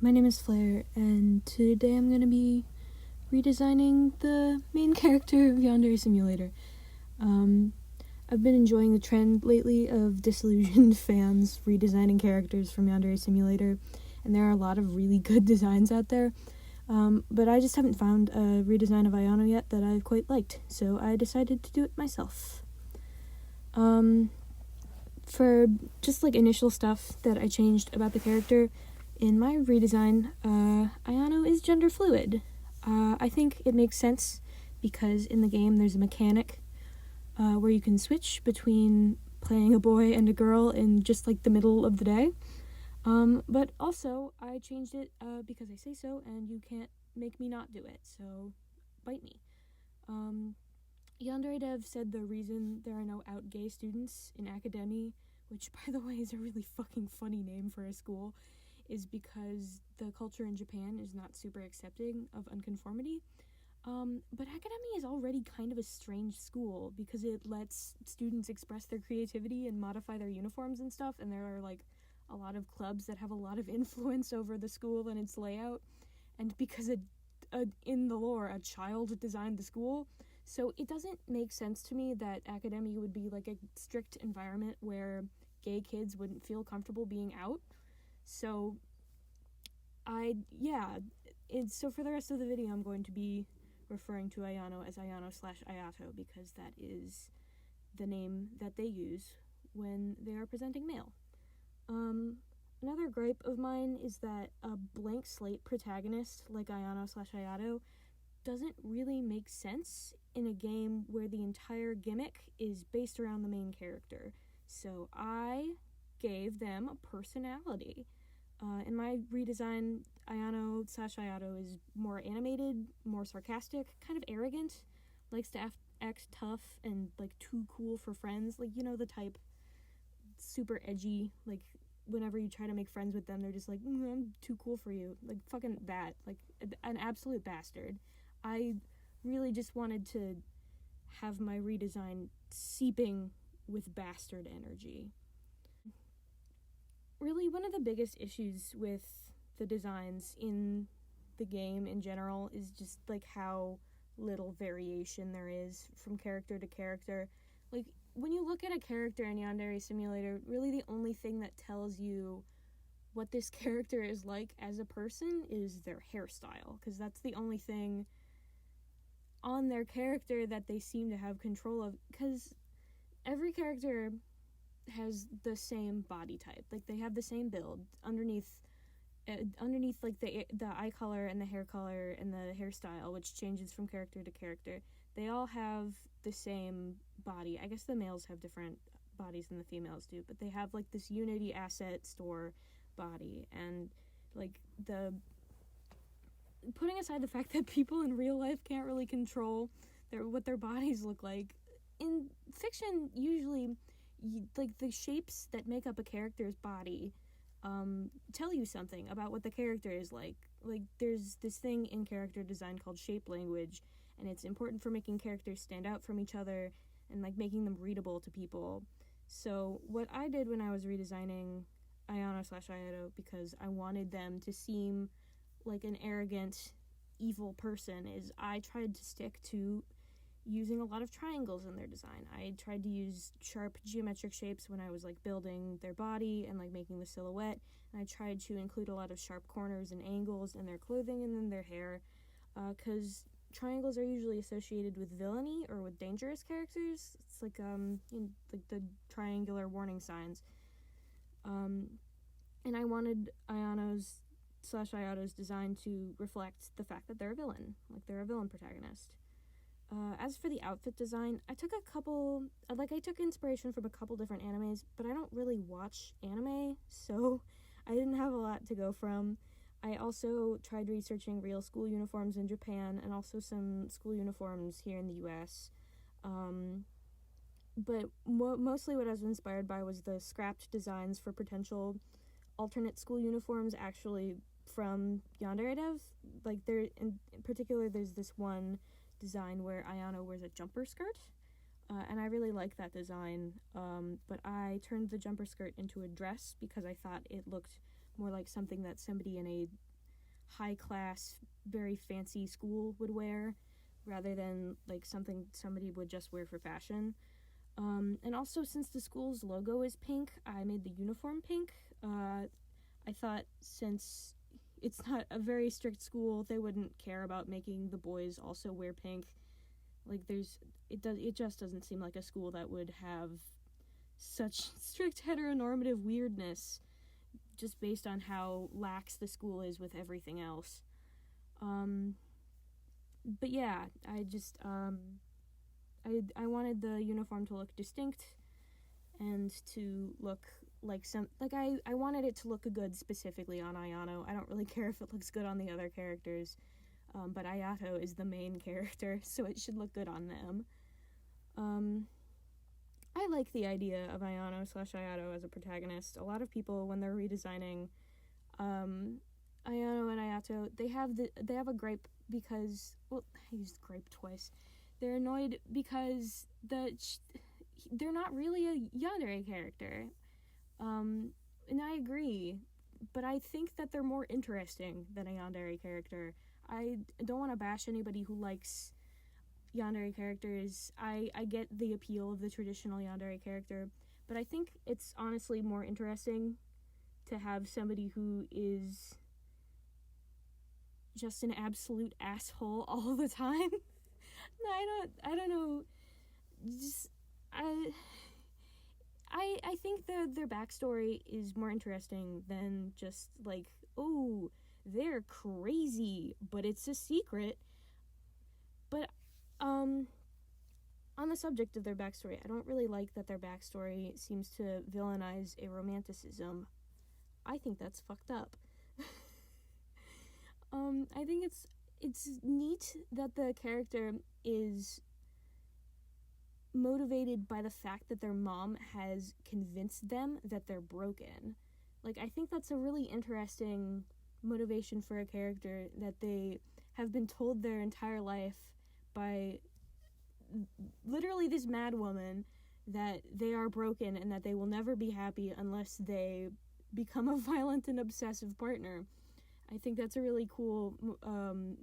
my name is Flair, and today I'm going to be redesigning the main character of Yandere Simulator. I've been enjoying the trend lately of disillusioned fans redesigning characters from Yandere Simulator, and there are a lot of really good designs out there, but I just haven't found a redesign of Ayano yet that I quite liked, so I decided to do it myself. For just initial stuff that I changed about the character, in my redesign, Ayano is gender fluid. I think it makes sense because in the game there's a mechanic where you can switch between playing a boy and a girl in just the middle of the day. But also I changed it because I say so, and you can't make me not do it, so bite me. Yandere Dev said the reason there are no out gay students in academy, which by the way is a really fucking funny name for a school, is because the culture in Japan is not super accepting of unconformity. But academy is already kind of a strange school because it lets students express their creativity and modify their uniforms and stuff, and there are a lot of clubs that have a lot of influence over the school and its layout, and because in the lore a child designed the school, so it doesn't make sense to me that academy would be a strict environment where gay kids wouldn't feel comfortable being out. So so for the rest of the video I'm going to be referring to Ayano as Ayano/Ayato because that is the name that they use when they are presenting male. Another gripe of mine is that a blank slate protagonist like Ayano/Ayato doesn't really make sense in a game where the entire gimmick is based around the main character. So I gave them a personality. In my redesign, Ayano/Ayato is more animated, more sarcastic, kind of arrogant, likes to act tough and too cool for friends, the type, super edgy, whenever you try to make friends with them they're just I'm too cool for you, fucking that, an absolute bastard. I really just wanted to have my redesign seeping with bastard energy. Really, one of the biggest issues with the designs in the game in general is just how little variation there is from character to character. When you look at a character in Yandere Simulator, really the only thing that tells you what this character is like as a person is their hairstyle, because that's the only thing on their character that they seem to have control of, because every character has the same body type. They have the same build underneath the eye color and the hair color and the hairstyle, which changes from character to character. They all have the same body. I guess the males have different bodies than the females do, but they have this Unity asset store body. And putting aside the fact that people in real life can't really control what their bodies look like, in fiction usually the shapes that make up a character's body tell you something about what the character is like. There's this thing in character design called shape language, and it's important for making characters stand out from each other and making them readable to people. So what I did when I was redesigning Ayano/Ayato, because I wanted them to seem like an arrogant, evil person, is I tried to stick to using a lot of triangles in their design. I tried to use sharp geometric shapes when I was building their body and making the silhouette, and I tried to include a lot of sharp corners and angles in their clothing and in their hair, because triangles are usually associated with villainy or with dangerous characters. It's the triangular warning signs. And I wanted Ayano's/Ayato's design to reflect the fact that they're a villain, they're a villain protagonist. As for the outfit design, I took inspiration from a couple different animes, but I don't really watch anime, so I didn't have a lot to go from. I also tried researching real school uniforms in Japan and also some school uniforms here in the US. But mostly what I was inspired by was the scrapped designs for potential alternate school uniforms actually from Yandere Dev. There in particular, there's this one design where Ayano wears a jumper skirt, and I really like that design, but I turned the jumper skirt into a dress because I thought it looked more like something that somebody in a high class, very fancy school would wear, rather than like something somebody would just wear for fashion. And also, since the school's logo is pink, I made the uniform pink. I thought since it's not a very strict school, they wouldn't care about making the boys also wear pink. Like it just doesn't seem like a school that would have such strict heteronormative weirdness just based on how lax the school is with everything else. But yeah, I wanted the uniform to look distinct and to look like I wanted it to look good specifically on Ayano. I don't really care if it looks good on the other characters, but Ayato is the main character, so it should look good on them. I like the idea of Ayano/Ayato as a protagonist. A lot of people, when they're redesigning Ayano and Ayato, they have a gripe because, well, I used gripe twice. They're annoyed because they're not really a Yandere character. And I agree, but I think that they're more interesting than a Yandere character. I don't want to bash anybody who likes Yandere characters. I get the appeal of the traditional Yandere character, but I think it's honestly more interesting to have somebody who is just an absolute asshole all the time. I don't know. Just I think their backstory is more interesting than just like, oh, they're crazy, but it's a secret. But on the subject of their backstory, I don't really like that their backstory seems to villainize a romanticism. I think that's fucked up. I think it's neat that the character is motivated by the fact that their mom has convinced them that they're broken. Like, I think that's a really interesting motivation for a character, that they have been told their entire life by literally this mad woman that they are broken and that they will never be happy unless they become a violent and obsessive partner. I think that's a really cool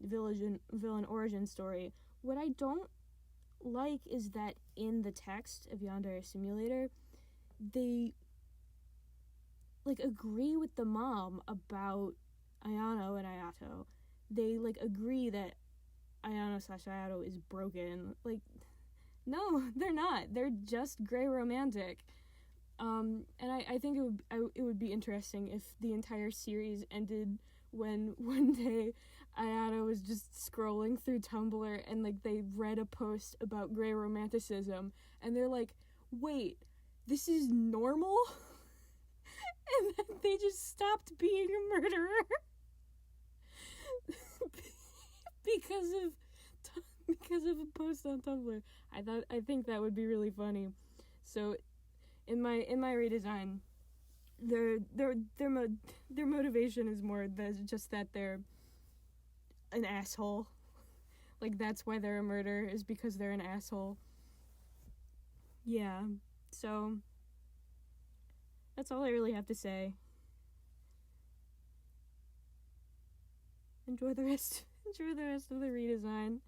villain origin story. What I don't like is that in the text of Yandere Simulator, they like agree with the mom about Ayano and Ayato. They like agree that Ayano/Ayato is broken. Like, no, they're not. They're just gray romantic. And I think it would be interesting if the entire series ended when one day Ayano was just scrolling through Tumblr and like they read a post about gray romanticism and they're like, wait, this is normal? And then they just stopped being a murderer because of a post on Tumblr. I think that would be really funny. So in my redesign, their motivation is more just that they're an asshole. Like, that's why they're a murderer, is because they're an asshole. Yeah, so that's all I really have to say. Enjoy the rest of the redesign.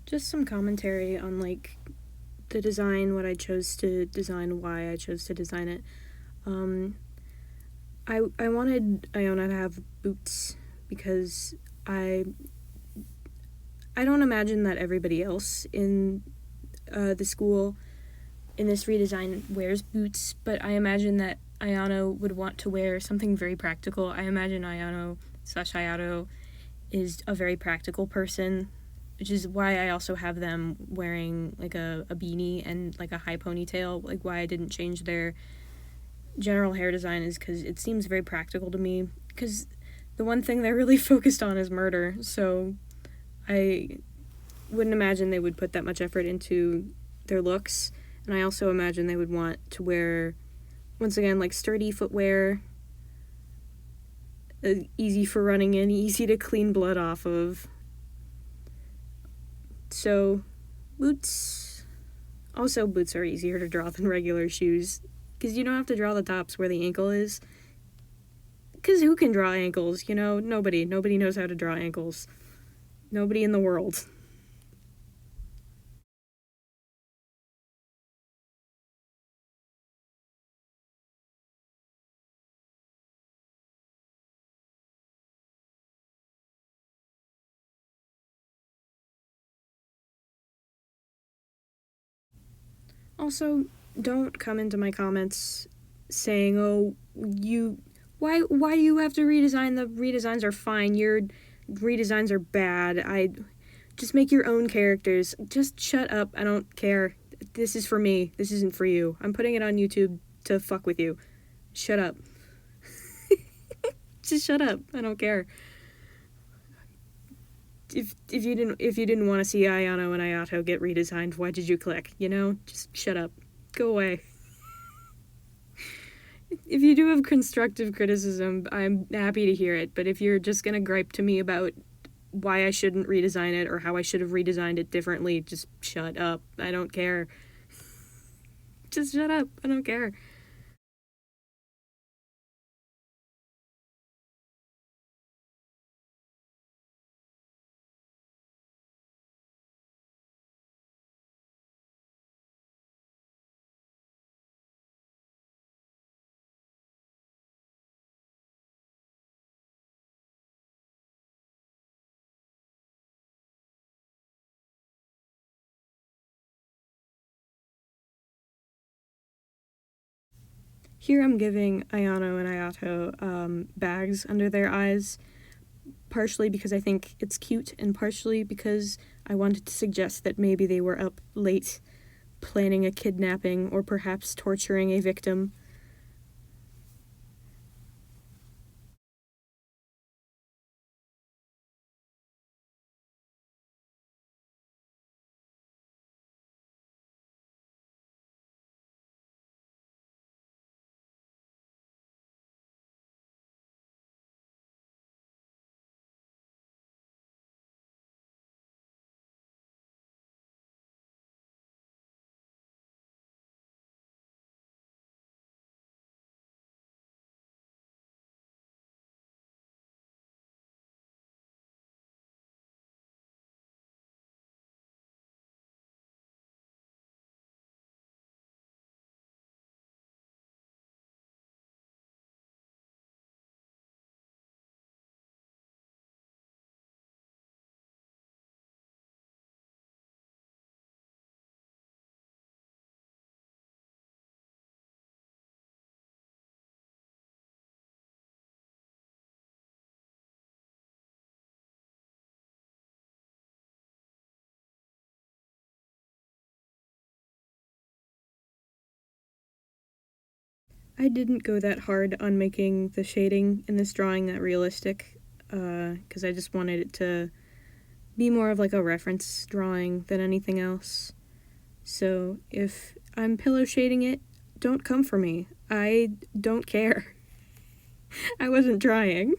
Just some commentary on like the design, what I chose to design, why I chose to design it. I wanted Iona to have boots because I I don't imagine that everybody else in the school in this redesign wears boots, but I imagine that Ayano would want to wear something very practical. I imagine Ayano slash Ayato is a very practical person, which is why I also have them wearing like a beanie and like a high ponytail. Like why I didn't change their general hair design is because it seems very practical to me. Because the one thing they're really focused on is murder, so I wouldn't imagine they would put that much effort into their looks. And I also imagine they would want to wear, once again, like sturdy footwear, easy for running in, easy to clean blood off of. So, boots. Also, boots are easier to draw than regular shoes because you don't have to draw the tops where the ankle is. Because who can draw ankles? You know, nobody. Nobody knows how to draw ankles. Nobody in the world. Also, don't come into my comments saying, "Oh, you why do you have to redesign? The redesigns are fine. Your redesigns are bad. I just make your own characters. Just shut up. I don't care. This is for me. This isn't for you. I'm putting it on YouTube to fuck with you. Shut up. Just shut up. I don't care. If you didn't want to see Ayano and Ayato get redesigned, why did you click? You know, just shut up. Go away. If you do have constructive criticism, I'm happy to hear it. But if you're just gonna gripe to me about why I shouldn't redesign it or how I should have redesigned it differently, just shut up. I don't care. Just shut up. I don't care. Here I'm giving Ayano and Ayato bags under their eyes, partially because I think it's cute, and partially because I wanted to suggest that maybe they were up late planning a kidnapping or perhaps torturing a victim. I didn't go that hard on making the shading in this drawing that realistic, because I just wanted it to be more of like a reference drawing than anything else. So if I'm pillow shading it, don't come for me. I don't care. I wasn't trying.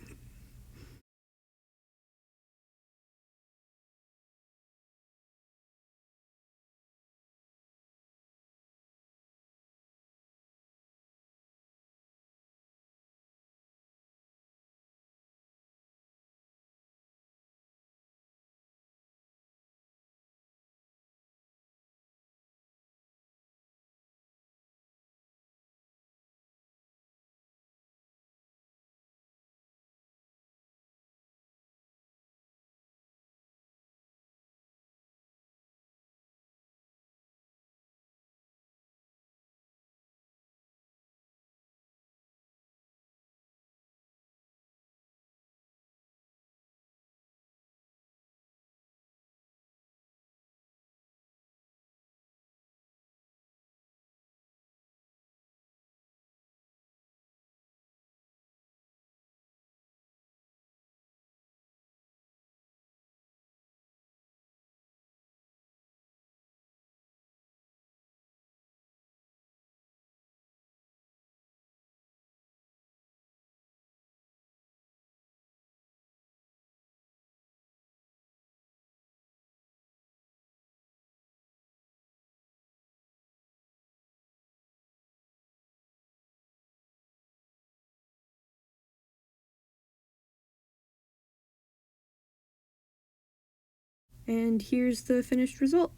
And here's the finished result.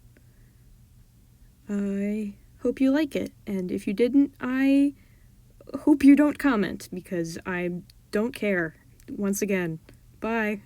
I hope you like it, and if you didn't, I hope you don't comment, because I don't care. Once again, bye.